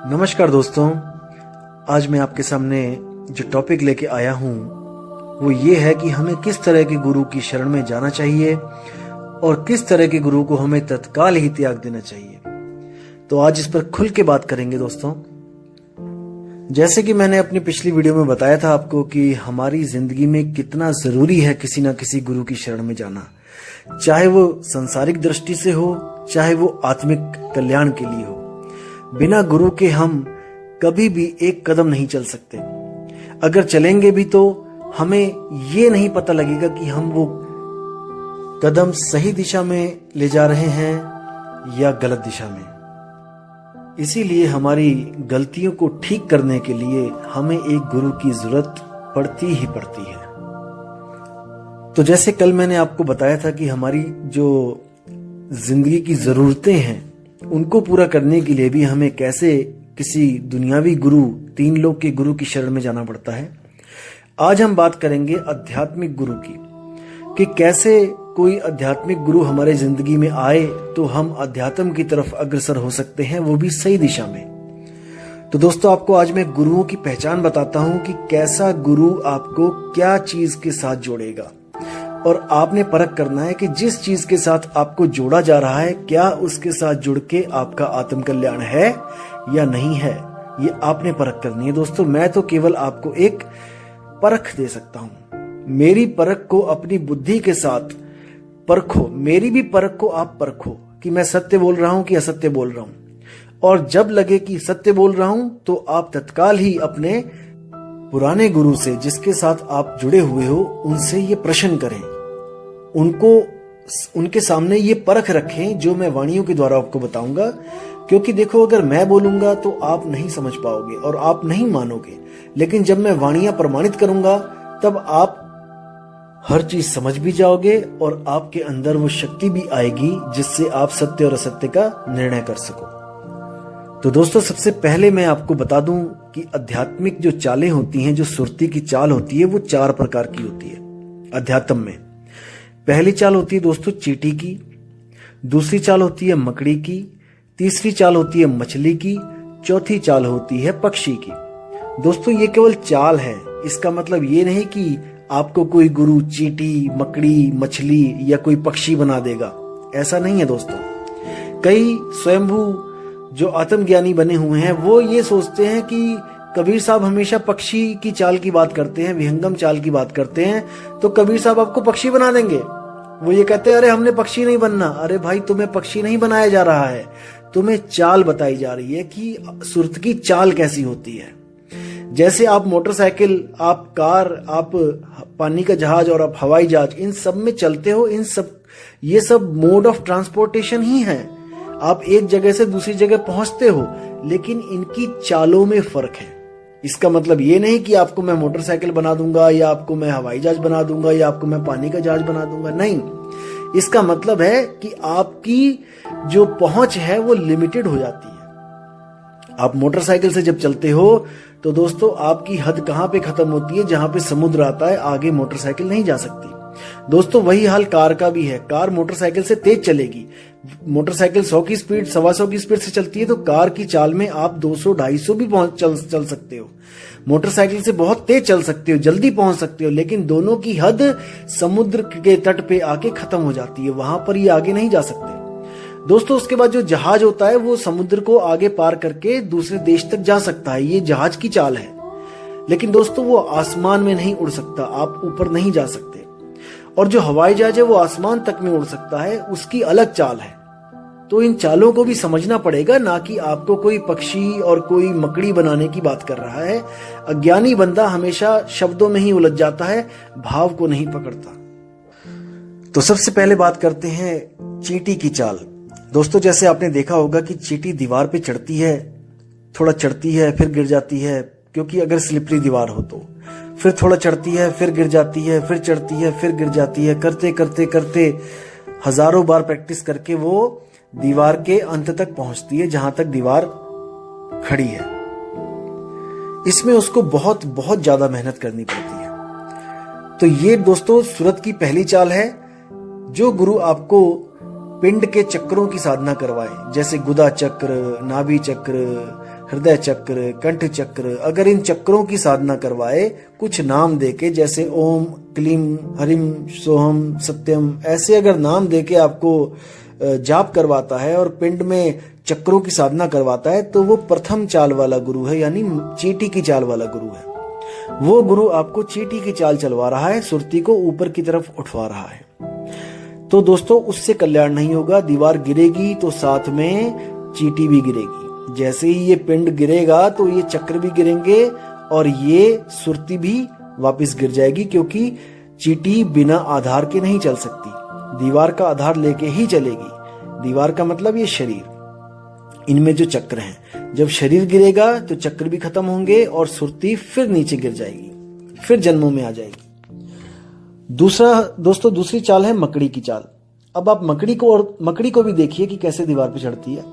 नमस्कार दोस्तों, आज मैं आपके सामने जो टॉपिक लेके आया हूँ वो ये है कि हमें किस तरह के गुरु की शरण में जाना चाहिए और किस तरह के गुरु को हमें तत्काल ही त्याग देना चाहिए। तो आज इस पर खुल के बात करेंगे दोस्तों। जैसे कि मैंने अपनी पिछली वीडियो में बताया था आपको कि हमारी जिंदगी में कितना जरूरी है किसी ना किसी गुरु की शरण में जाना, चाहे वो संसारिक दृष्टि से हो, चाहे वो आत्मिक कल्याण के लिए हो। बिना गुरु के हम कभी भी एक कदम नहीं चल सकते। अगर चलेंगे भी तो हमें ये नहीं पता लगेगा कि हम वो कदम सही दिशा में ले जा रहे हैं या गलत दिशा में। इसीलिए हमारी गलतियों को ठीक करने के लिए हमें एक गुरु की जरूरत पड़ती ही पड़ती है। तो जैसे कल मैंने आपको बताया था कि हमारी जो जिंदगी की जरूरतें हैं उनको पूरा करने के लिए भी हमें कैसे किसी दुनियावी गुरु, तीन लोक के गुरु की शरण में जाना पड़ता है। आज हम बात करेंगे आध्यात्मिक गुरु की, कि कैसे कोई आध्यात्मिक गुरु हमारे जिंदगी में आए तो हम अध्यात्म की तरफ अग्रसर हो सकते हैं, वो भी सही दिशा में। तो दोस्तों, आपको आज मैं गुरुओं की पहचान बताता हूं कि कैसा गुरु आपको क्या चीज के साथ जोड़ेगा, और आपने परख करना है कि जिस चीज के साथ आपको जोड़ा जा रहा है क्या उसके साथ जुड़ के आपका आत्म कल्याण है या नहीं है, ये आपने परख करनी है। दोस्तों, मैं तो केवल आपको एक परख दे सकता हूं। मेरी परख को अपनी बुद्धि के साथ परखो, मेरी भी परख को आप परखो कि मैं सत्य बोल रहा हूं कि असत्य बोल रहा हूं। और जब लगे कि सत्य बोल रहा हूं तो आप तत्काल ही अपने पुराने गुरु से, जिसके साथ आप जुड़े हुए हो, उनसे ये प्रश्न करें, उनके सामने ये परख रखें जो मैं वाणियों के द्वारा आपको बताऊंगा। क्योंकि देखो, अगर मैं बोलूंगा तो आप नहीं समझ पाओगे और आप नहीं मानोगे, लेकिन जब मैं वाणियां प्रमाणित करूंगा तब आप हर चीज समझ भी जाओगे और आपके अंदर वो शक्ति भी आएगी जिससे आप सत्य और असत्य का निर्णय कर सको। तो दोस्तों, सबसे पहले मैं आपको बता दूं कि आध्यात्मिक जो चालें होती हैं, जो सुरती की चाल होती है, वो 4 प्रकार की होती है अध्यात्म में। पहली चाल होती है दोस्तों चींटी की, दूसरी चाल होती है मकड़ी की, तीसरी चाल होती है मछली की, चौथी चाल होती है पक्षी की। दोस्तों, ये केवल चाल है, इसका मतलब ये नहीं कि आपको कोई गुरु चींटी, मकड़ी, मछली या कोई पक्षी बना देगा, ऐसा नहीं है दोस्तों। कई स्वयंभू जो आत्मज्ञानी बने हुए हैं वो ये सोचते हैं कि कबीर साहब हमेशा पक्षी की चाल की बात करते हैं, विहंगम चाल की बात करते हैं, तो कबीर साहब आपको पक्षी बना देंगे। वो ये कहते हैं, अरे हमने पक्षी नहीं बनना। अरे भाई, तुम्हें पक्षी नहीं बनाया जा रहा है, तुम्हें चाल बताई जा रही है कि सुरत की चाल कैसी होती है। जैसे आप मोटरसाइकिल, आप कार, आप पानी का जहाज और आप हवाई जहाज, इन सब में चलते हो, ये सब मोड ऑफ ट्रांसपोर्टेशन ही है। आप एक जगह से दूसरी जगह पहुंचते हो, लेकिन इनकी चालों में फर्क है। इसका मतलब ये नहीं कि आपको मैं मोटरसाइकिल बना दूंगा या आपको मैं हवाई जहाज बना दूंगा या आपको मैं पानी का जहाज बना दूंगा, नहीं। इसका मतलब है कि आपकी जो पहुंच है वो लिमिटेड हो जाती है। आप मोटरसाइकिल से जब चलते हो तो दोस्तों, आपकी हद कहां पे खत्म होती है? जहां पे समुद्र आता है, आगे मोटरसाइकिल नहीं जा सकती। दोस्तों, वही हाल कार का भी है। कार मोटरसाइकिल से तेज चलेगी। मोटरसाइकिल 100 की स्पीड, 125 की स्पीड से चलती है, तो कार की चाल में आप 200, 250 भी चल सकते हो। मोटरसाइकिल से बहुत तेज चल सकते हो, जल्दी पहुंच सकते हो, लेकिन दोनों की हद समुद्र के तट पे आके खत्म हो जाती है, वहां पर ये आगे नहीं जा सकते। दोस्तों, उसके बाद जो जहाज होता है वो समुद्र को आगे पार करके दूसरे देश तक जा सकता है, ये जहाज की चाल है। लेकिन दोस्तों, वो आसमान में नहीं उड़ सकता, आप ऊपर नहीं जा सकते। और जो हवाई जहाज है वो आसमान तक में उड़ सकता है, उसकी अलग चाल है। तो इन चालों को भी समझना पड़ेगा, ना कि आपको कोई पक्षी और कोई मकड़ी बनाने की बात कर रहा है। अज्ञानी बंदा हमेशा शब्दों में ही उलझ जाता है, भाव को नहीं पकड़ता। तो सबसे पहले बात करते हैं चींटी की चाल। दोस्तों, जैसे आपने देखा होगा कि चींटी दीवार पे चढ़ती है, थोड़ा चढ़ती है, फिर गिर जाती है, क्योंकि अगर स्लिपरी दीवार हो तो फिर थोड़ा चढ़ती है, फिर गिर जाती है, फिर चढ़ती है, फिर गिर जाती है। करते करते करते हजारों बार प्रैक्टिस करके वो दीवार के अंत तक पहुंचती है, जहां तक दीवार खड़ी है। इसमें उसको बहुत बहुत ज्यादा मेहनत करनी पड़ती है। तो ये दोस्तों सुरत की पहली चाल है। जो गुरु आपको पिंड के चक्रों की साधना करवाए, जैसे गुदा चक्र, नाभि चक्र, हृदय चक्र, कंठ चक्र। अगर इन चक्रों की साधना करवाए कुछ नाम देके, जैसे ओम, क्लीम, हरिम, सोहम, सत्यम, ऐसे अगर नाम देके आपको जाप करवाता है और पिंड में चक्रों की साधना करवाता है, तो वो प्रथम चाल वाला गुरु है, यानी चींटी की चाल वाला गुरु है। वो गुरु आपको चींटी की चाल चलवा रहा है, सुरती को ऊपर की तरफ उठवा रहा है। तो दोस्तों उससे कल्याण नहीं होगा। दीवार गिरेगी तो साथ में चींटी भी गिरेगी। जैसे ही ये पिंड गिरेगा तो ये चक्र भी गिरेंगे और ये सुरती भी वापस गिर जाएगी, क्योंकि चींटी बिना आधार के नहीं चल सकती, दीवार का आधार लेके ही चलेगी। दीवार का मतलब ये शरीर, इनमें जो चक्र हैं। जब शरीर गिरेगा तो चक्र भी खत्म होंगे और सुरती फिर नीचे गिर जाएगी, फिर जन्मों में आ जाएगी। दूसरी चाल है मकड़ी की चाल। अब आप मकड़ी को भी देखिए कि कैसे दीवार पे चढ़ती है।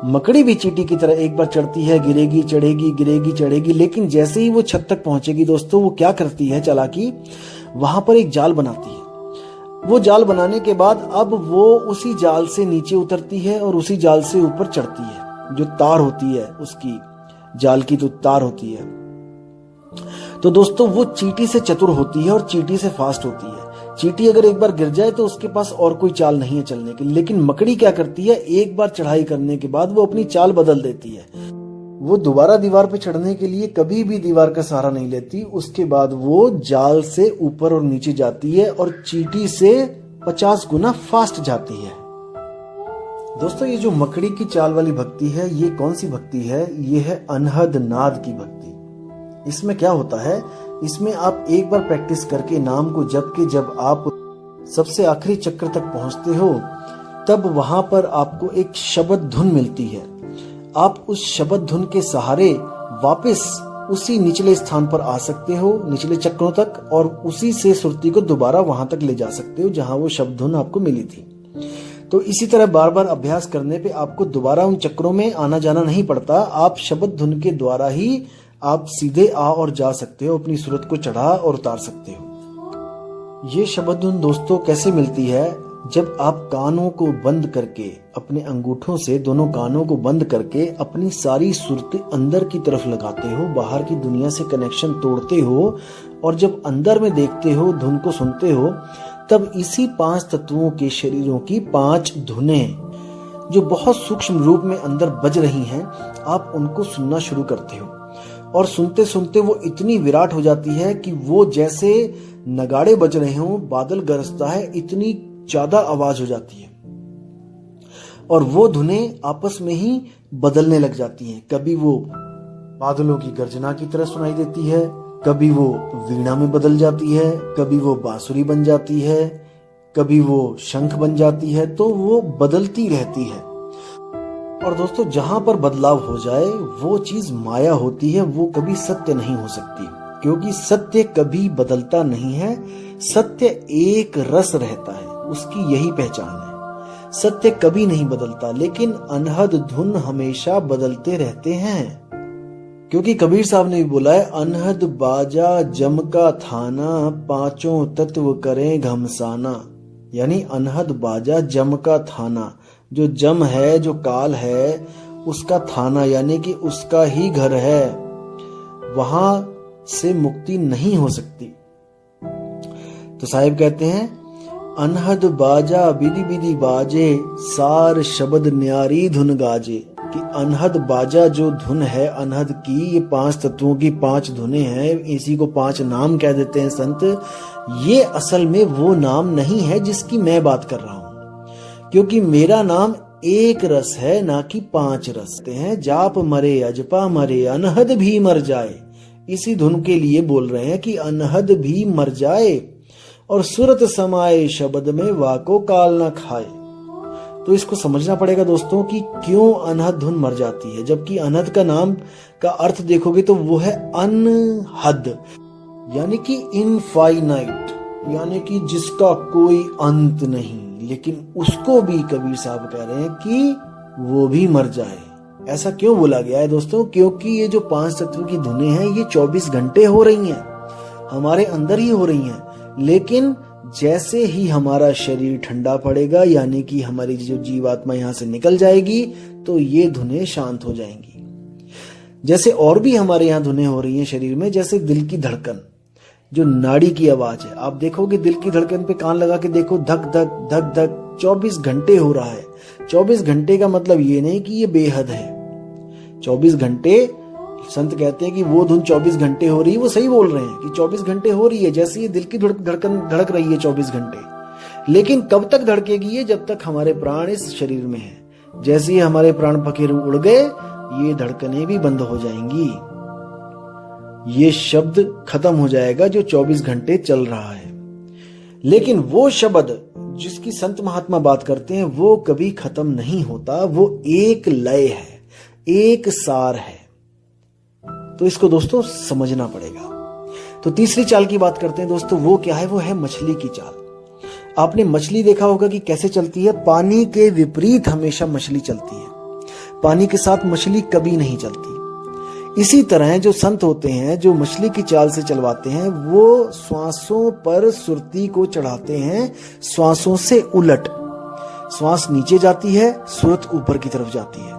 मकड़ी भी चींटी की तरह एक बार चढ़ती है, गिरेगी, चढ़ेगी, गिरेगी, चढ़ेगी, लेकिन जैसे ही वो छत तक पहुंचेगी दोस्तों, वो क्या करती है चालाकी, वहां पर एक जाल बनाती है। वो जाल बनाने के बाद अब वो उसी जाल से नीचे उतरती है और उसी जाल से ऊपर चढ़ती है। जो तार होती है उसकी, जाल की तो तार होती है। तो दोस्तों वो चींटी से चतुर होती है और चींटी से फास्ट होती है। चींटी अगर एक बार गिर जाए तो उसके पास और कोई चाल नहीं है चलने की, लेकिन मकड़ी क्या करती है, एक बार चढ़ाई करने के बाद वो अपनी चाल बदल देती है। वो दोबारा दीवार पे चढ़ने के लिए कभी भी दीवार का सहारा नहीं लेती। उसके बाद वो जाल से ऊपर और नीचे जाती है और चींटी से 50 गुना फास्ट जाती है। दोस्तों ये जो मकड़ी की चाल वाली भक्ति है, ये कौन सी भक्ति है? ये है अनहद नाद की भक्ति। इसमें क्या होता है, इसमें आप एक बार प्रैक्टिस करके नाम को जप के जब आप सबसे आखिरी चक्र तक पहुंचते हो, तब वहां पर आपको एक शब्द धुन मिलती है। आप उस शब्द धुन के सहारे वापस उसी निचले स्थान पर आ सकते हो, निचले चक्रों तक, और उसी से सुरती को दोबारा वहां तक ले जा सकते हो जहां वो शब्द धुन आपको मिली थी। तो इसी तरह बार बार अभ्यास करने पे आपको दोबारा उन चक्रों में आना जाना नहीं पड़ता। आप शब्द धुन के द्वारा ही आप सीधे आ और जा सकते हो, अपनी सूरत को चढ़ा और उतार सकते हो। ये शब्द धुन दोस्तों कैसे मिलती है? जब आप कानों को बंद करके, अपने अंगूठों से दोनों कानों को बंद करके अपनी सारी सुरतें अंदर की तरफ लगाते हो, बाहर की दुनिया से कनेक्शन तोड़ते हो, और जब अंदर में देखते हो, धुन को सुनते हो, तब इसी 5 तत्वों के शरीरों की 5 धुनें जो बहुत सूक्ष्म रूप में अंदर बज रही हैं, आप उनको सुनना शुरू करते हो। और सुनते सुनते वो इतनी विराट हो जाती है कि वो जैसे नगाड़े बज रहे हो, बादल गरजता है, इतनी ज्यादा आवाज हो जाती है। और वो धुनें आपस में ही बदलने लग जाती हैं। कभी वो बादलों की गर्जना की तरह सुनाई देती है, कभी वो वीणा में बदल जाती है, कभी वो बांसुरी बन जाती है, कभी वो शंख बन जाती है। तो वो बदलती रहती है। और दोस्तों जहां पर बदलाव हो जाए वो चीज माया होती है, वो कभी सत्य नहीं हो सकती, क्योंकि सत्य कभी बदलता नहीं है। सत्य एक रस रहता है, उसकी यही पहचान है। सत्य कभी नहीं बदलता, लेकिन अनहद धुन हमेशा बदलते रहते हैं। क्योंकि कबीर साहब ने भी बोला है, अनहद बाजा जम का थाना, 5 तत्व करें घमसाना। यानी अनहद बाजा जम का थाना, जो जम है, जो काल है, उसका थाना यानी कि उसका ही घर है, वहां से मुक्ति नहीं हो सकती। तो साहिब कहते हैं, अनहद बाजा विधि विधि बाजे, सार शब्द न्यारी धुन गाजे। कि अनहद बाजा जो धुन है अनहद की, ये 5 तत्वों की 5 धुनें हैं, इसी को 5 नाम कह देते हैं संत। ये असल में वो नाम नहीं है जिसकी मैं बात कर रहा हूं, क्योंकि मेरा नाम एक रस है, ना कि 5 रस हैं। जाप मरे अजपा मरे, अनहद भी मर जाए। इसी धुन के लिए बोल रहे हैं कि अनहद भी मर जाए, और सुरत समाए शब्द में वाको काल न खाए। तो इसको समझना पड़ेगा दोस्तों कि क्यों अनहद धुन मर जाती है। जबकि अनहद का नाम का अर्थ देखोगे तो वो है अनहद, यानी कि इनफाइनाइट, यानी कि जिसका कोई अंत नहीं। लेकिन उसको भी कबीर साहब कह रहे हैं कि वो भी मर जाए। ऐसा क्यों बोला गया है दोस्तों? क्योंकि ये जो 5 तत्व की धुनें हैं, ये 24 घंटे हो रही हैं, हमारे अंदर ही हो रही हैं, लेकिन जैसे ही हमारा शरीर ठंडा पड़ेगा, यानी कि हमारी जो जीवात्मा यहां से निकल जाएगी, तो ये धुनें शांत हो जाएंगी। जैसे और भी हमारे यहाँ धुनें हो रही हैं शरीर में, जैसे दिल की धड़कन, जो नाड़ी की आवाज है। आप देखोगे दिल की धड़कन पे कान लगा के देखो, धक धक धक धक 24 घंटे हो रहा है। 24 घंटे का मतलब ये नहीं कि ये बेहद है। 24 घंटे, संत कहते हैं कि वो धुन 24 घंटे हो रही है, वो सही बोल रहे हैं कि 24 घंटे हो रही है, जैसे ये दिल की धड़कन धड़क रही है 24 घंटे। लेकिन कब तक धड़केगी ये? जब तक हमारे प्राण इस शरीर में है। जैसे ही हमारे प्राण पखेरु उड़ गए, ये धड़कनें भी बंद हो जाएंगी। ये शब्द खत्म हो जाएगा जो 24 घंटे चल रहा है। लेकिन वो शब्द जिसकी संत महात्मा बात करते हैं, वो कभी खत्म नहीं होता। वो एक लय है, एक सार है। तो इसको दोस्तों समझना पड़ेगा। तो तीसरी चाल की बात करते हैं दोस्तों। वो क्या है? वो है मछली की चाल। आपने मछली देखा होगा कि कैसे चलती है। पानी के विपरीत हमेशा मछली चलती है। पानी के साथ मछली कभी नहीं चलती। इसी तरह जो संत होते हैं, जो मछली की चाल से चलवाते हैं, वो श्वासों पर सुरती को चढ़ाते हैं, श्वासों से उलट। श्वास नीचे जाती है, सुरत ऊपर की तरफ जाती है।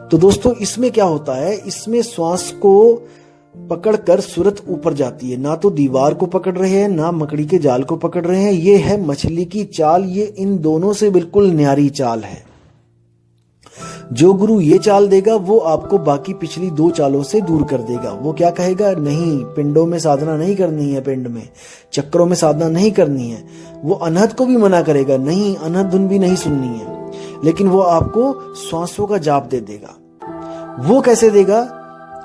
तो दोस्तों इसमें क्या होता है? इसमें श्वास को पकड़कर सुरत ऊपर जाती है। ना तो दीवार को पकड़ रहे हैं, ना मकड़ी के जाल को पकड़ रहे हैं। ये है मछली की चाल। ये इन दोनों से बिल्कुल न्यारी चाल है। जो गुरु ये चाल देगा, वो आपको बाकी पिछली दो चालों से दूर कर देगा। वो क्या कहेगा? नहीं, पिंडों में साधना नहीं करनी है, पिंड में चक्रों में साधना नहीं करनी है। वो अनहद को भी मना करेगा, नहीं, अनहद धुन भी नहीं सुननी है। लेकिन वो आपको श्वासों का जाप दे देगा। वो कैसे देगा?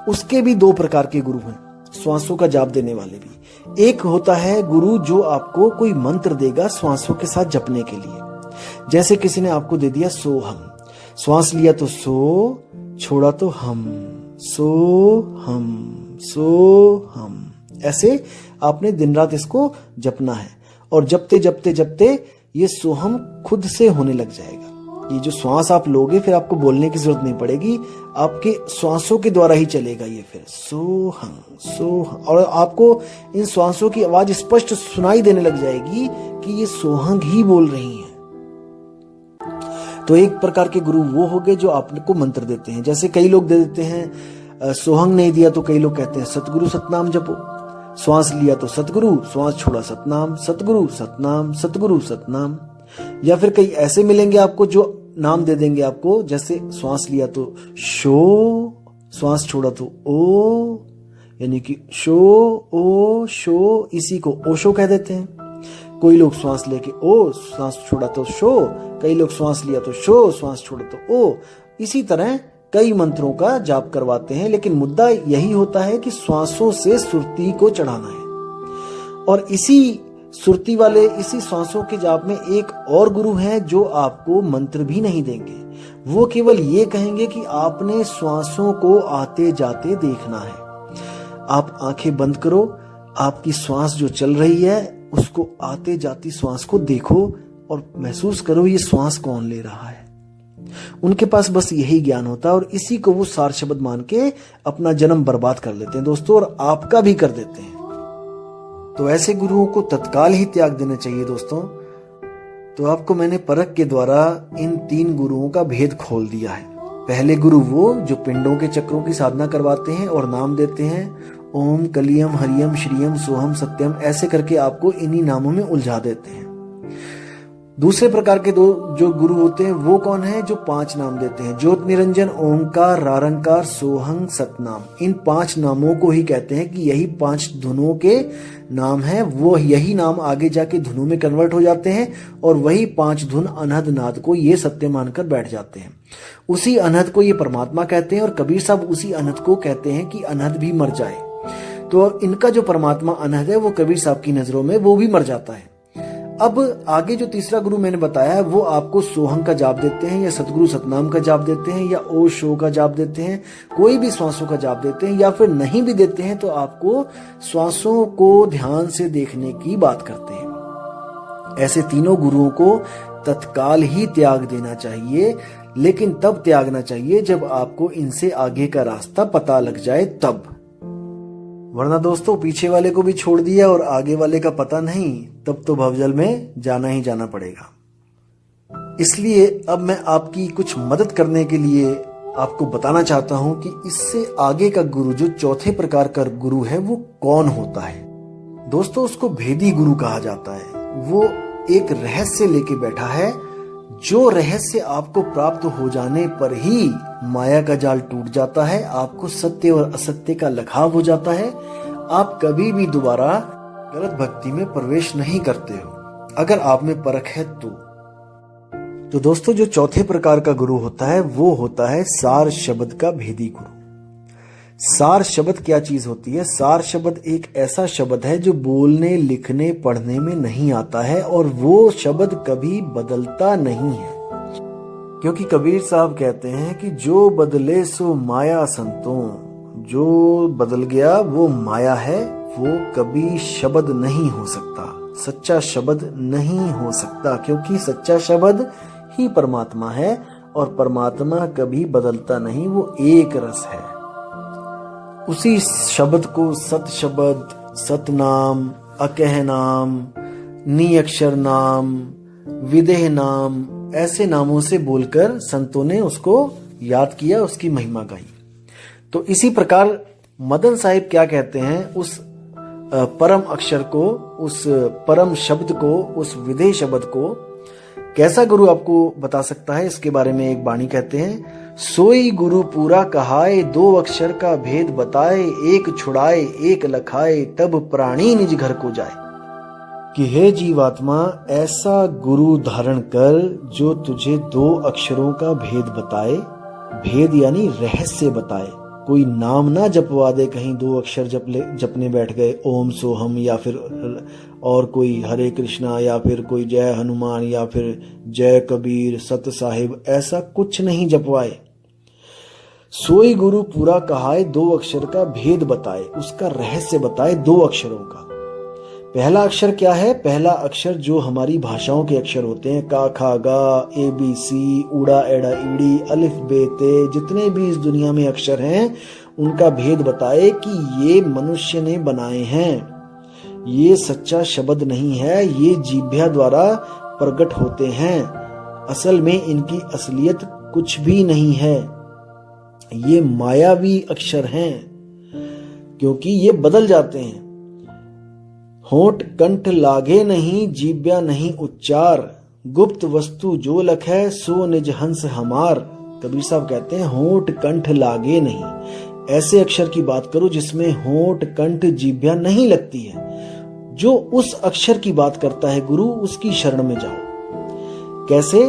उसके भी दो प्रकार के गुरु हैं, श्वासों का जाप देने वाले भी। एक होता है गुरु जो आपको कोई मंत्र देगा श्वासों के साथ जपने के लिए। जैसे किसी ने आपको दे दिया सोहम। श्वास लिया तो सो, छोड़ा तो हम, सो हम, सो हम। ऐसे आपने दिन रात इसको जपना है। और जपते जपते जपते ये सोहम खुद से होने लग जाएगा। ये जो श्वास आप लोगे, फिर आपको बोलने की जरूरत नहीं पड़ेगी, आपके श्वासों के द्वारा ही चलेगा ये। फिर सोहम, सोहम, और आपको इन श्वासों की आवाज स्पष्ट सुनाई देने लग जाएगी कि ये सोहंग ही बोल रही है। तो एक प्रकार के गुरु वो हो गए जो आपको मंत्र देते हैं। जैसे कई लोग दे देते हैं, सोहंग नहीं दिया तो कई लोग कहते हैं सतगुरु सतनाम जपो। श्वास लिया तो सतगुरु, श्वास छोड़ा सतनाम, सतगुरु सतनाम, सतगुरु सतनाम। या फिर कई ऐसे मिलेंगे आपको जो नाम दे देंगे आपको, जैसे श्वास लिया तो शो, श्वास छोड़ा तो ओ, यानी कि शो ओ शो। इसी को ओशो कह देते हैं। कोई लोग श्वास लेके ओ, श्वास छोड़ा तो शो। कई लोग श्वास लिया तो शो, श्वास छोड़ा तो ओ। इसी तरह कई मंत्रों का जाप करवाते हैं। लेकिन मुद्दा यही होता है कि श्वासों से सुरती को चढ़ाना है। और इसी सुरती वाले, इसी श्वासों के जाप में एक और गुरु हैं जो आपको मंत्र भी नहीं देंगे। वो केवल ये कहेंगे कि आपने श्वासों को आते जाते देखना है। आप आंखें बंद करो, आपकी श्वास जो चल रही है उसको आते जाती श्वास को देखो और महसूस करो ये श्वास कौन ले रहा है। उनके पास बस यही ज्ञान होता है और इसी को वो सार शब्द मान के अपना जन्म बर्बाद कर लेते हैं दोस्तों, और आपका भी कर देते हैं। तो ऐसे गुरुओं को तत्काल ही त्याग देना चाहिए दोस्तों। तो आपको मैंने परख के द्वारा इन तीन गुरुओं का भेद खोल दिया है। पहले गुरु वो जो पिंडों के चक्रों की साधना करवाते हैं और नाम देते हैं ओम कलियम हरियम श्रीयम सोहम सत्यम, ऐसे करके आपको इन्हीं नामों में उलझा देते हैं। दूसरे प्रकार के दो जो गुरु होते हैं वो कौन है? जो 5 नाम देते हैं, ज्योत निरंजन, ओंकार, रारंकार, सोहंग, सतनाम। इन 5 नामों को ही कहते हैं कि यही 5 धुनों के नाम हैं। वो यही नाम आगे जाके धुनों में कन्वर्ट हो जाते हैं और वही 5 धुन अनहद नाद को ये सत्य मानकर बैठ जाते हैं। उसी अनहद को ये परमात्मा कहते हैं और कबीर साहब उसी अनहद को कहते हैं कि अनहद भी मर जाए। तो इनका जो परमात्मा अनहद है वो कबीर साहब की नजरों में वो भी मर जाता है। अब आगे जो तीसरा गुरु मैंने बताया है वो आपको सोहंग का जाप देते हैं या सतगुरु सतनाम का जाप देते हैं या ओ शो का जाप देते हैं, कोई भी श्वासों का जाप देते हैं, या फिर नहीं भी देते हैं तो आपको श्वासों को ध्यान से देखने की बात करते हैं। ऐसे तीनों गुरुओं को तत्काल ही त्याग देना चाहिए, लेकिन तब त्यागना चाहिए जब आपको इनसे आगे का रास्ता पता लग जाए तब। वरना दोस्तों पीछे वाले को भी छोड़ दिया और आगे वाले का पता नहीं, तब तो भवजल में जाना ही जाना पड़ेगा। इसलिए अब मैं आपकी कुछ मदद करने के लिए आपको बताना चाहता हूं कि इससे आगे का गुरु, जो चौथे प्रकार का गुरु है, वो कौन होता है। दोस्तों उसको भेदी गुरु कहा जाता है। वो एक रहस्य लेके बैठा है, जो रहस्य आपको प्राप्त हो जाने पर ही माया का जाल टूट जाता है, आपको सत्य और असत्य का लगाव हो जाता है, आप कभी भी दोबारा गलत भक्ति में प्रवेश नहीं करते हो, अगर आप में परख है तो दोस्तों जो चौथे प्रकार का गुरु होता है वो होता है सार शब्द का भेदी गुरु। सार शब्द क्या चीज होती है? सार शब्द एक ऐसा शब्द है जो बोलने, लिखने, पढ़ने में नहीं आता है और वो शब्द कभी बदलता नहीं है, क्योंकि कबीर साहब कहते हैं कि जो बदले सो माया संतों, जो बदल गया वो माया है, वो कभी शब्द नहीं हो सकता, सच्चा शब्द नहीं हो सकता, क्योंकि सच्चा शब्द ही परमात्मा है और परमात्मा कभी बदलता नहीं, वो एक रस है। उसी शब्द को सत शब्द, सतनाम, अकह नाम, निअक्षर नाम, विदेह नाम, ऐसे नामों से बोलकर संतों ने उसको याद किया, उसकी महिमा गाई। तो इसी प्रकार मदन साहिब क्या कहते हैं, उस परम अक्षर को, उस परम शब्द को, उस विदेह शब्द को कैसा गुरु आपको बता सकता है, इसके बारे में एक वाणी कहते हैं, सोई गुरु पूरा कहाए, दो अक्षर का भेद बताए, एक छुड़ाए एक लखाए, तब प्राणी निज घर को जाए। कि हे जीवात्मा, ऐसा गुरु धारण कर जो तुझे दो अक्षरों का भेद बताए, भेद यानी रहस्य बताए। कोई नाम ना जपवा दे, कहीं दो अक्षर जपने बैठ गए, ओम सोहम, या फिर और कोई हरे कृष्णा, या फिर कोई जय हनुमान, या फिर जय कबीर, सत साहिब, ऐसा कुछ नहीं जपवाए। सोई गुरु पूरा कहाए, दो अक्षर का भेद बताए, उसका रहस्य बताए दो अक्षरों का। पहला अक्षर क्या है? पहला अक्षर जो हमारी भाषाओं के अक्षर होते हैं, का खा गा, ए बी सी, उड़ा एड़ा ईड़ी, अलिफ बे ते, जितने भी इस दुनिया में अक्षर हैं उनका भेद बताए कि ये मनुष्य ने बनाए हैं, ये सच्चा शब्द नहीं है, ये जीभ्या द्वारा प्रकट होते हैं, असल में इनकी असलियत कुछ भी नहीं है, ये मायावी अक्षर हैं, क्योंकि ये बदल जाते हैं। होंठ कंठ लागे नहीं, जीव्या नहीं उच्चार, गुप्त वस्तु जो लखै, सो निज हंस हमार। कबीर साहब कहते हैं होंठ कंठ लागे नहीं, ऐसे अक्षर की बात करो जिसमें होंठ कंठ जीव्या नहीं लगती है। जो उस अक्षर की बात करता है गुरु, उसकी शरण में जाओ। कैसे?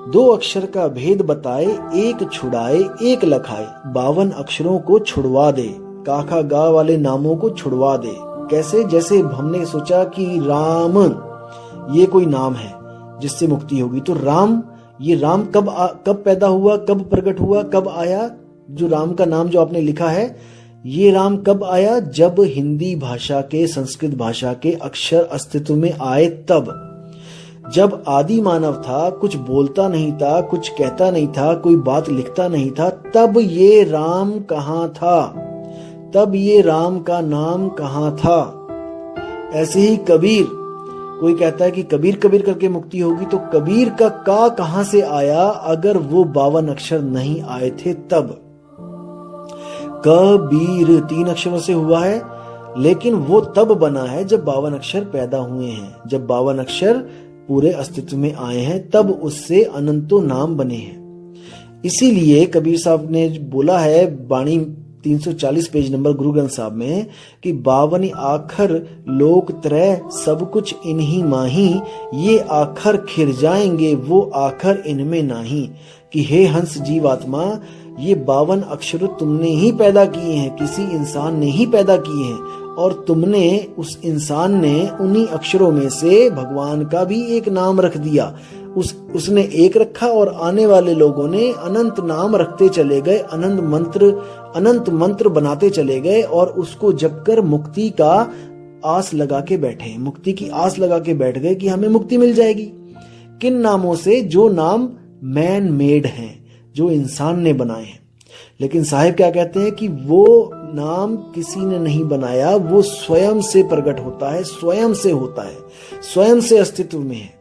दो अक्षर का भेद बताए, एक छुड़ाए एक लखाए, 52 अक्षरों को छुड़वा दे, काखा गा वाले नामों को छुड़वा दे। कैसे? जैसे हमने सोचा कि राम ये कोई नाम है जिससे मुक्ति होगी, तो राम, ये राम कब पैदा हुआ, कब प्रकट हुआ, कब आया? जो राम का नाम जो आपने लिखा है, ये राम कब आया? जब हिंदी भाषा के, संस्कृत भाषा के अक्षर अस्तित्व में आए तब। जब आदि मानव था, कुछ बोलता नहीं था, कुछ कहता नहीं था, कोई बात लिखता नहीं था, तब ये राम कहाँ था? तब ये राम का नाम कहाँ था? ऐसे ही कबीर, कोई कहता है कि कबीर कबीर करके मुक्ति होगी, तो कबीर का कहां से आया? अगर वो 52 अक्षर नहीं आए थे तब। कबीर 3 अक्षरों से हुआ है, लेकिन वो तब बना है जब 52 अक्षर पैदा हुए हैं, जब 52 अक्षर पूरे अस्तित्व में आए हैं, तब उससे अनंतो नाम बने हैं। इसीलिए कबीर साहब ने बोला है वाणी 340 पेज नंबर गुरु ग्रंथ साहब में कि 52 आखर लोक त्रय सब कुछ इन्हीं माही, ये आखर खिर जाएंगे वो आखर इनमें नाही। कि हे हंस जीवात्मा, ये 52 अक्षर तुमने ही पैदा किए हैं, किसी इंसान ने ही पैदा किए हैं, और तुमने, उस इंसान ने उन्हीं अक्षरों में से भगवान का भी एक नाम रख दिया। उसने एक रखा और आने वाले लोगों ने अनंत नाम रखते चले गए, अनंत मंत्र बनाते चले गए, और उसको जपकर मुक्ति का आस लगा के बैठे, मुक्ति की आस लगा के बैठ गए कि हमें मुक्ति मिल जाएगी। किन नामों से? जो नाम मैन मेड हैं, जो इंसान ने बनाए हैं। लेकिन साहिब क्या कहते हैं कि वो नाम किसी ने नहीं बनाया, वो स्वयं से प्रकट होता है, स्वयं से होता है, स्वयं से अस्तित्व में है।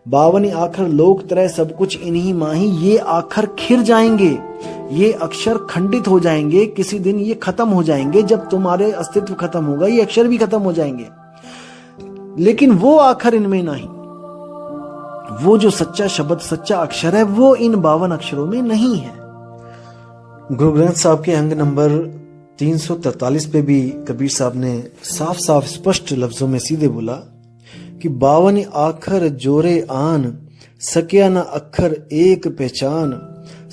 52 आखर लोक तरह सब कुछ इन्हीं माही, ये आखर खिर जाएंगे, ये अक्षर खंडित हो जाएंगे, किसी दिन ये खत्म हो जाएंगे। जब तुम्हारे अस्तित्व खत्म होगा ये अक्षर भी खत्म हो जाएंगे, लेकिन वो आखर इनमें नहीं। वो जो सच्चा शब्द, सच्चा अक्षर है, वो इन 52 अक्षरों में नहीं है। गुरु ग्रंथ साहब के अंग नंबर 343 पे भी कबीर साहब ने साफ साफ स्पष्ट लफ्जों में सीधे बोला कि 52 आखर जोरे आन, सक्या न अक्षर एक पहचान,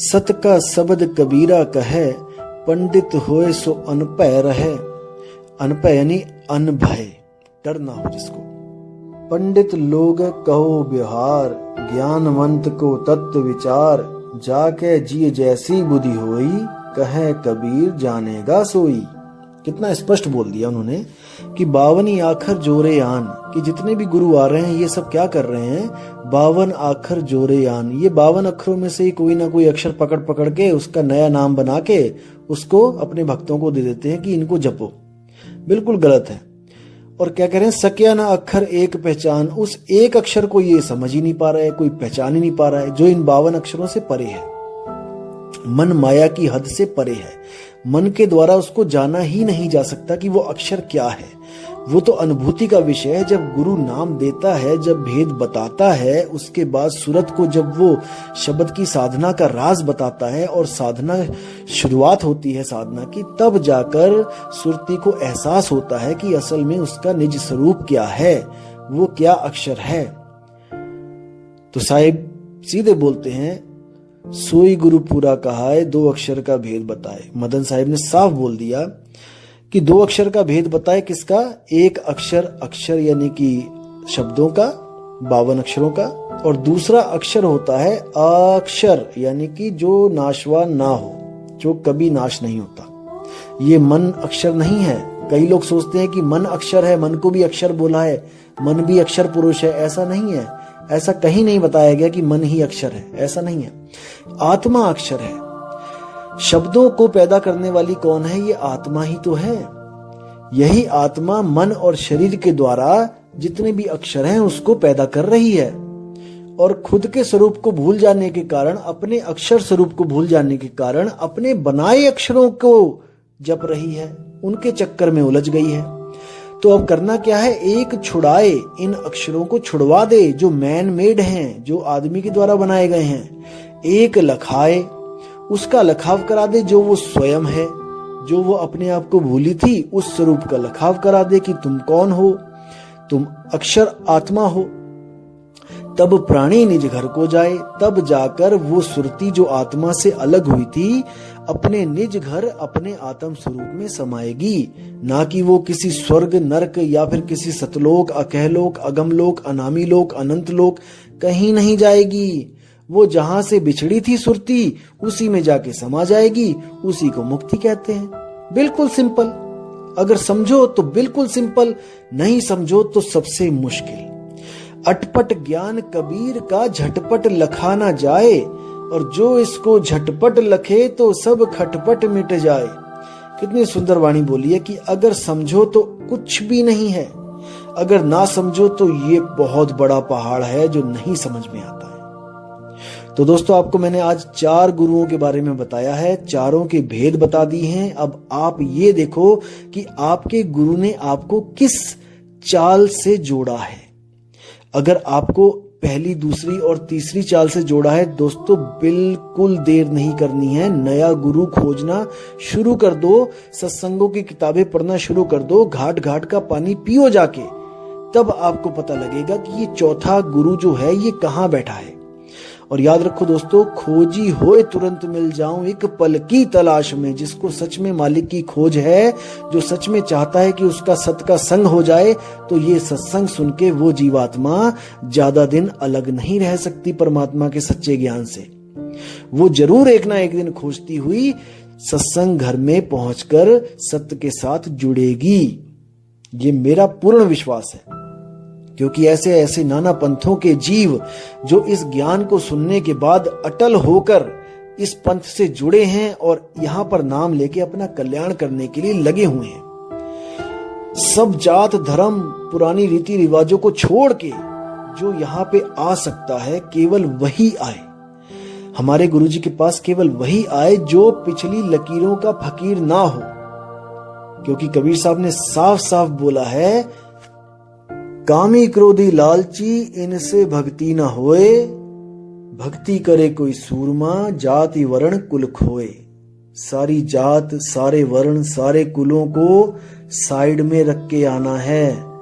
सत का शब्द कबीरा कहे, पंडित होए सो अनभय रहे। अनभय यानी अनभय, डर ना हो जिसको। पंडित लोग कहो व्यवहार, ज्ञानवंत को तत्व विचार, जाके जिए जैसी बुद्धि होई, कहे कबीर जानेगा सोई। कितना स्पष्ट बोल दिया उन्होंने कि 52 आखर जोरे आन, कि जितने भी गुरु आ रहे हैं ये सब क्या कर रहे हैं, 52 आखर जोरे आन, ये 52 अक्षरों में से कोई ना कोई अक्षर पकड़ पकड़ के उसका नया नाम बना के उसको अपने भक्तों को दे देते हैं कि इनको जपो। बिल्कुल गलत है। और क्या कह रहे हैं, सक्या ना अक्षर एक पहचान, उस एक अक्षर को ये समझ ही नहीं पा रहा है, कोई पहचान ही नहीं पा रहा है, जो इन 52 अक्षरों से परे है, मन माया की हद से परे है। मन के द्वारा उसको जाना ही नहीं जा सकता कि वो अक्षर क्या है। वो तो अनुभूति का विषय है। जब गुरु नाम देता है, जब भेद बताता है, उसके बाद सूरत को जब वो शब्द की साधना का राज बताता है और साधना शुरुआत होती है साधना की, तब जाकर सुरती को एहसास होता है कि असल में उसका निज स्वरूप क्या है, वो क्या अक्षर है। तो साहिब सीधे बोलते हैं, सोई गुरु पूरा कहा है, 2 अक्षर का भेद बताए। मदन साहिब ने साफ बोल दिया कि 2 अक्षर का भेद बताए। किसका? एक अक्षर, अक्षर यानी कि शब्दों का, 52 अक्षरों का, और दूसरा अक्षर होता है अक्षर, यानी कि जो नाशवान ना हो, जो कभी नाश नहीं होता। ये मन अक्षर नहीं है। कई लोग सोचते हैं कि मन अक्षर है, मन को भी अक्षर बोला है, मन भी अक्षर पुरुष है। ऐसा नहीं है, ऐसा कहीं नहीं बताया गया कि मन ही अक्षर है, ऐसा नहीं है। आत्मा अक्षर है। शब्दों को पैदा करने वाली कौन है? ये आत्मा ही तो है। यही आत्मा मन और शरीर के द्वारा जितने भी अक्षर हैं उसको पैदा कर रही है, और खुद के स्वरूप को भूल जाने के कारण, अपने अक्षर स्वरूप को भूल जाने के कारण अपने बनाए अक्षरों को जप रही है, उनके चक्कर में उलझ गई है। तो अब करना क्या है? एक छुड़ाए, इन अक्षरों को छुड़वा दे जो मैन मेड हैं, जो आदमी के द्वारा बनाए गए हैं। एक लखाए, उसका लखाव करा दे जो वो स्वयं है, जो वो अपने आप को भूली थी, उस स्वरूप का लखाव करा दे कि तुम कौन हो, तुम अक्षर आत्मा हो। तब प्राणी निज घर को जाए, तब जाकर वो सुरती जो आत्मा से अलग हुई थी अपने निज घर, अपने आत्म स्वरूप में समाएगी। ना कि वो किसी स्वर्ग, नरक या फिर किसी सतलोक, अकहलोक, अगमलोक, अनामी लोक, अनंत लोक कहीं नहीं जाएगी। वो जहां से बिछड़ी थी सुरती, उसी में जाके समा जाएगी। उसी को मुक्ति कहते हैं। बिल्कुल सिंपल। अगर समझो तो बिल्कुल सिंपल, नहीं समझो तो सबसे मुश्किल। अटपट ज्ञान कबीर का झटपट लखा ना जाए, और जो इसको झटपट लखे तो सब खटपट मिट जाए। कितनी सुंदर वाणी बोली है कि अगर समझो तो कुछ भी नहीं है, अगर ना समझो तो ये बहुत बड़ा पहाड़ है जो नहीं समझ में आता है। तो दोस्तों, आपको मैंने आज 4 गुरुओं के बारे में बताया है, चारों के भेद बता दिए हैं। अब आप ये देखो कि आपके गुरु ने आपको किस चाल से जोड़ा है। अगर आपको पहली, दूसरी और तीसरी चाल से जोड़ा है, दोस्तों बिल्कुल देर नहीं करनी है। नया गुरु खोजना शुरू कर दो, सत्संगों की किताबें पढ़ना शुरू कर दो, घाट घाट का पानी पियो जाके। तब आपको पता लगेगा कि ये चौथा गुरु जो है ये कहाँ बैठा है। और याद रखो दोस्तों, खोजी होए तुरंत मिल जाऊं एक पल की तलाश में। जिसको सच में मालिक की खोज है, जो सच में चाहता है कि उसका सत का संग हो जाए, तो ये सत्संग सुन के वो जीवात्मा ज्यादा दिन अलग नहीं रह सकती परमात्मा के सच्चे ज्ञान से। वो जरूर एक ना एक दिन खोजती हुई सत्संग घर में पहुंचकर सत्य के साथ जुड़ेगी। ये मेरा पूर्ण विश्वास है, क्योंकि ऐसे ऐसे नाना पंथों के जीव जो इस ज्ञान को सुनने के बाद अटल होकर इस पंथ से जुड़े हैं और यहाँ पर नाम लेके अपना कल्याण करने के लिए लगे हुए हैं। सब जात धर्म पुरानी रीति रिवाजों को छोड़ के जो यहाँ पे आ सकता है केवल वही आए। हमारे गुरुजी के पास केवल वही आए जो पिछली लकीरों का फकीर ना हो, क्योंकि कबीर साहब ने साफ साफ बोला है, कामी क्रोधी लालची इनसे भक्ति न होए, भक्ति करे कोई सूरमा जाति वर्ण कुल खोए। सारी जात सारे वर्ण सारे कुलों को साइड में रख के आना है।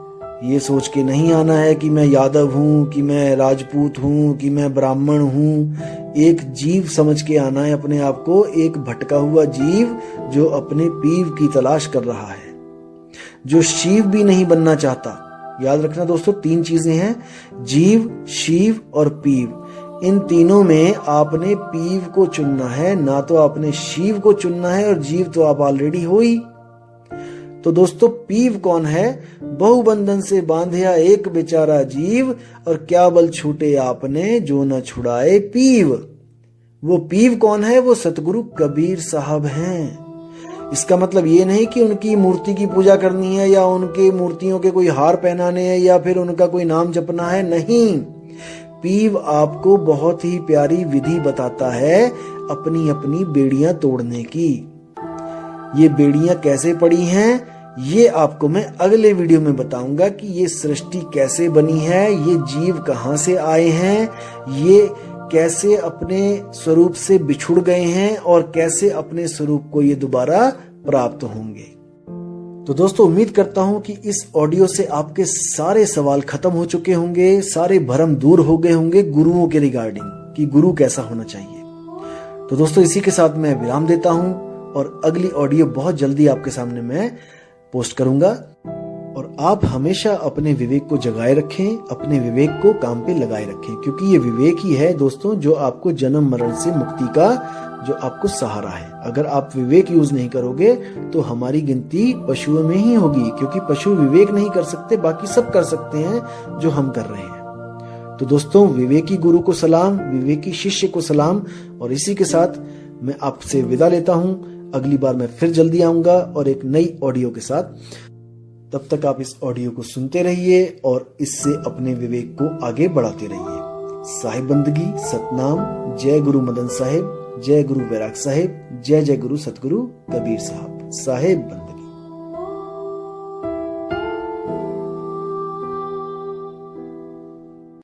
ये सोच के नहीं आना है कि मैं यादव हूं, कि मैं राजपूत हूं, कि मैं ब्राह्मण हूं। एक जीव समझ के आना है अपने आप को, एक भटका हुआ जीव जो अपने पीव की तलाश कर रहा है, जो शिव भी नहीं बनना चाहता। याद रखना दोस्तों, 3 चीजें हैं, जीव, शिव और पीव। इन तीनों में आपने पीव को चुनना है, ना तो आपने शिव को चुनना है, और जीव तो आप ऑलरेडी हो ही। तो दोस्तों, पीव कौन है? बहुबंधन से बांधिया एक बेचारा जीव, और क्या बल छूटे आपने जो न छुड़ाए पीव। वो पीव कौन है? वो सतगुरु कबीर साहब हैं। इसका मतलब ये नहीं कि उनकी मूर्ति की पूजा करनी है, या उनके मूर्तियों के कोई हार पहनाने हैं, या फिर उनका कोई नाम जपना है। नहीं, पीव आपको बहुत ही प्यारी विधि बताता है अपनी अपनी बेड़ियां तोड़ने की। ये बेड़ियां कैसे पड़ी हैं, ये आपको मैं अगले वीडियो में बताऊंगा कि ये सृष्टि कैसे बनी है, ये जीव कहां से आए हैं, ये कैसे अपने स्वरूप से बिछुड़ गए हैं, और कैसे अपने स्वरूप को ये दोबारा प्राप्त होंगे। तो दोस्तों, उम्मीद करता हूं कि इस ऑडियो से आपके सारे सवाल खत्म हो चुके होंगे, सारे भ्रम दूर हो गए होंगे गुरुओं के रिगार्डिंग, कि गुरु कैसा होना चाहिए। तो दोस्तों, इसी के साथ मैं विराम देता हूं, और अगली ऑडियो बहुत जल्दी आपके सामने मैं पोस्ट करूंगा। और आप हमेशा अपने विवेक को जगाए रखें, अपने विवेक को काम पे लगाए रखें, क्योंकि ये विवेक ही है दोस्तों जो आपको जन्म मरण से मुक्ति का जो आपको सहारा है। अगर आप विवेक यूज नहीं करोगे तो हमारी गिनती पशुओं में ही होगी, क्योंकि पशु विवेक नहीं कर सकते, बाकी सब कर सकते हैं जो हम कर रहे हैं। तो दोस्तों, विवेकी गुरु को सलाम, विवेकी शिष्य को सलाम, और इसी के साथ मैं आपसे विदा लेता हूं। अगली बार मैं फिर जल्दी आऊंगा और एक नई ऑडियो के साथ। तब तक आप इस ऑडियो को सुनते रहिए और इससे अपने विवेक को आगे बढ़ाते रहिए। साहिब बंदगी, सतनाम, जय गुरु मदन साहिब, जय गुरु वैराग साहिब, जय जय गुरु सतगुरु कबीर साहब। साहिब बंदगी।